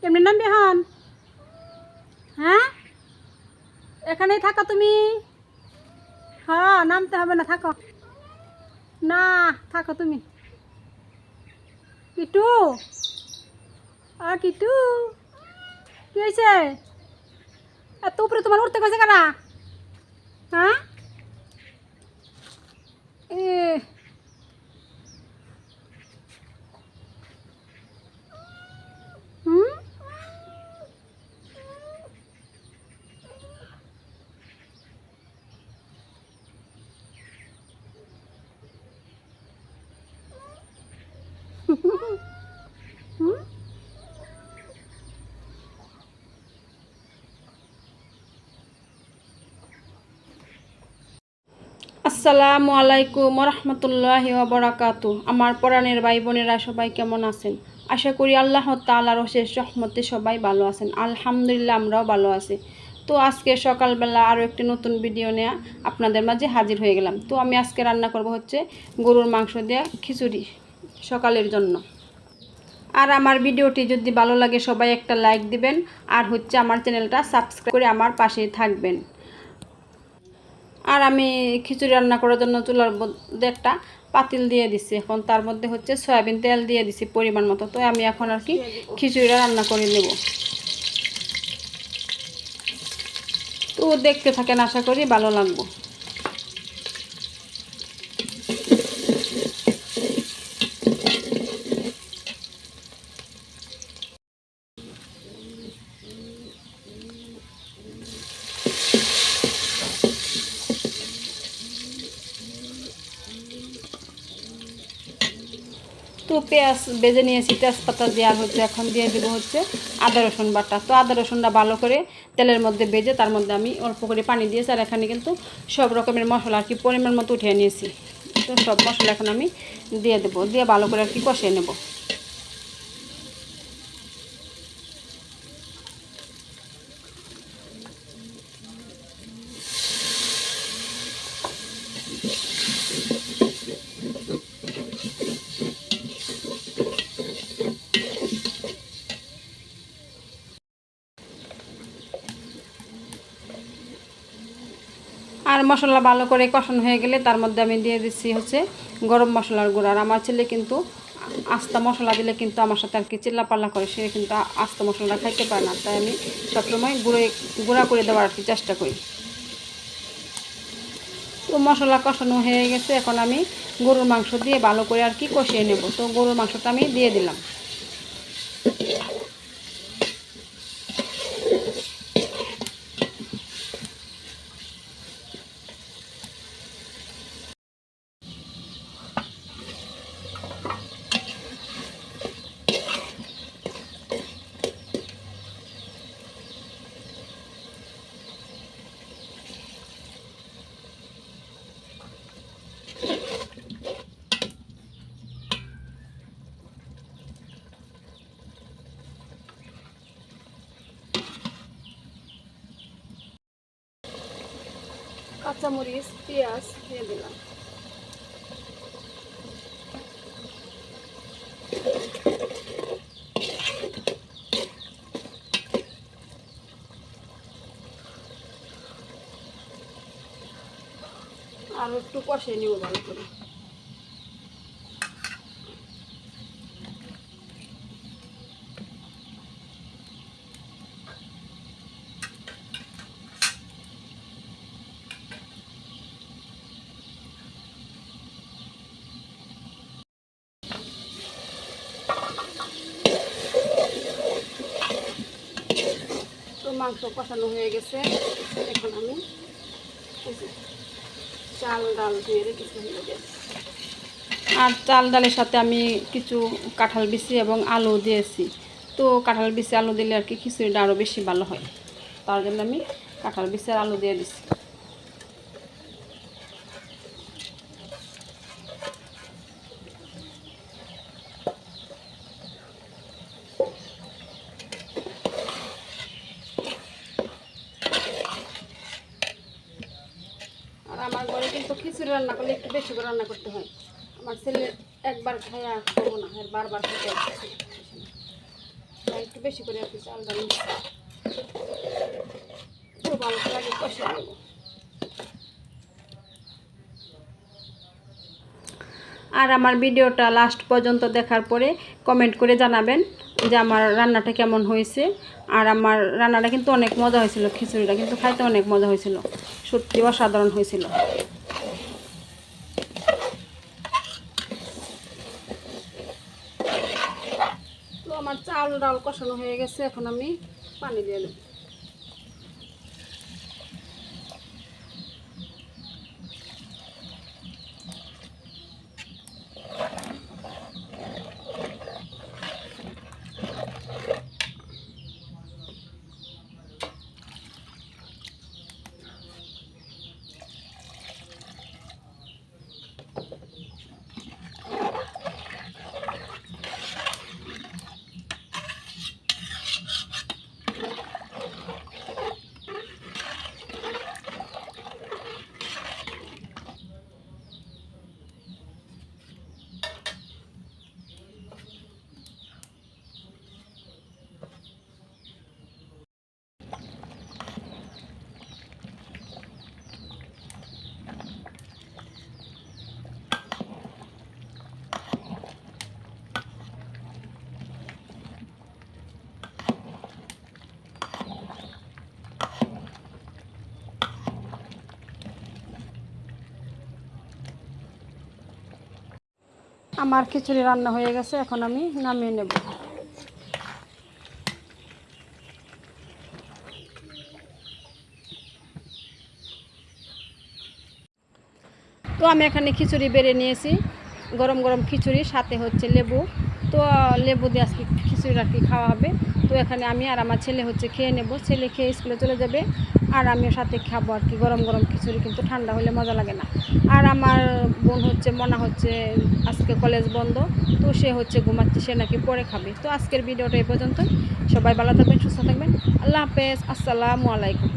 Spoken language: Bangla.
কেমনি নামবি হন? হ্যাঁ, এখানেই থাকো তুমি। হ্যাঁ, নামতে হবে না, থাকো না, থাকো তুমি। কিটু, কিটু, কি হয়েছে? এত উপরে তোমার উঠতে গেছে কারা? হ্যাঁ, এ হুম হুম। আসসালামু আলাইকুম রহমতুল্লাহি ওয়া বারাকাতু। আমার পরাণের ভাই বোনেরা সবাই কেমন আছেন? আশা করি আল্লাহ তাআলার অশেষ রহমতে সবাই ভালো আছেন। আলহামদুলিল্লাহ, আমরাও ভালো আছি। তো আজকে সকালবেলা আরও একটি নতুন ভিডিও নিয়ে আপনাদের মাঝে হাজির হয়ে গেলাম। তো আমি আজকে রান্না করব হচ্ছে গরুর মাংস দিয়ে খিচুড়ি সকালের জন্য। আর আমার ভিডিওটি যদি ভালো লাগে সবাই একটা লাইক দিবেন, আর হচ্ছে আমার চ্যানেলটা সাবস্ক্রাইব করে আমার পাশে থাকবেন। আর আমি খিচুড়ি রান্না করার জন্য চুলার মধ্যে একটা পাতিল দিয়ে দিছি। এখন তার মধ্যে হচ্ছে সয়াবিন তেল দিয়ে দিছি পরিমাণ মতো। তো আমি এখন আর কি খিচুড়িটা রান্না করে নেব। তো দেখতে থাকেন, আশা করি ভালো লাগবে। তো পেঁয়াজ বেজে নিয়েছি, তেজপাতা দিয়ে, আর হচ্ছে এখন দিয়ে দেবো হচ্ছে আদা রসুন বাটা। তো আদা রসুনটা ভালো করে তেলের মধ্যে বেজে তার মধ্যে আমি অল্প করে পানি দিয়েছি। আর এখানে কিন্তু সব রকমের মশলা আর কি পরিমাণ মতো উঠিয়ে নিয়েছি। তো সব মশলা এখন আমি দিয়ে দেবো, দিয়ে ভালো করে আর কি কষিয়ে নেব। আর মশলা ভালো করে কষানো হয়ে গেলে তার মধ্যে আমি দিয়ে দিচ্ছি হচ্ছে গরম মশলার গুঁড়া। আর আমার ছেলে কিন্তু আস্তা মশলা দিলে কিন্তু আমার সাথে আর কি চিল্লাপাল্লা করে, সে কিন্তু আস্তা মশলাটা খাইতে পারে না। তাই আমি সবসময় গুঁড়া করে দেওয়ার আর কি চেষ্টা করি। তো মশলা কষানো হয়ে গেছে, এখন আমি গরুর মাংস দিয়ে ভালো করে আর কি কষিয়ে নেব। তো গরুর মাংসটা আমি দিয়ে দিলাম। কাঁচামরিচ, পেঁয়াজ দিয়ে দিলাম। আর একটু কষিয়ে নেব ভালো করে। তো মাংস কষানো হয়ে গেছে, এখন আমি চাল ডাল দিয়ে রেখেছি। আর চাল ডালের সাথে আমি কিছু কাঁঠাল বিচি এবং আলু দিয়েছি। তো কাঁঠাল বিচি আলু দিলে আর কি খিচুড়িটা আরও বেশি ভালো হয়, তার জন্য আমি কাঁঠাল বিচি আর আলু দিয়ে দিচ্ছি। আর আমার ঘরে কিন্তু খিচুড়ি রান্না করলে একটু বেশি করে রান্না করতে হয়। আমার ছেলে একবার খাইয়া খাবো না, আর বারবার খেতে আসছে। একটু বেশি করে আর কি চালটা নিচ্ছি, খুব ভালো করে আগে কষে নেব। আর আমার ভিডিওটা লাস্ট পর্যন্ত দেখার পরে কমেন্ট করে জানাবেন যে আমার রান্নাটা কেমন হয়েছে। আর আমার রান্নাটা কিন্তু অনেক মজা হয়েছিল, খিচুড়িটা কিন্তু খাইতে অনেক মজা হয়েছিল, সত্যি অসাধারণ হয়েছিল। তো আমার চাল ডাল কষানো হয়ে গেছে, এখন আমি পানি দিয়ে দেব। আমার খিচুড়ি রান্না হয়ে গেছে, এখন আমি নামিয়ে নেব। তো আমি এখানে খিচুড়ি বেড়ে নিয়েছি, গরম গরম খিচুড়ি, সাথে হচ্ছে লেবু। তো লেবু দিয়ে আজকে খিচুড়িটা কি খাওয়া হবে। তো এখানে আমি আর আমার ছেলে হচ্ছে খেয়ে নেব, ছেলে খেয়ে স্কুলে চলে যাবে, আর আমিও সাথে খাবো আর কি। গরম গরম খিচুড়ি কিন্তু ঠান্ডা হলে মজা লাগে না। আর আমার বোন হচ্ছে মনা হচ্ছে আজকে কলেজ বন্ধ, তো সে হচ্ছে ঘুমাচ্ছে, সে নাকি পরে খাবে। তো আজকের ভিডিওটা এই পর্যন্ত, সবাই ভালো থাকবেন, সুস্থ থাকবেন, আল্লাহ হাফেজ, আসসালামু আলাইকুম।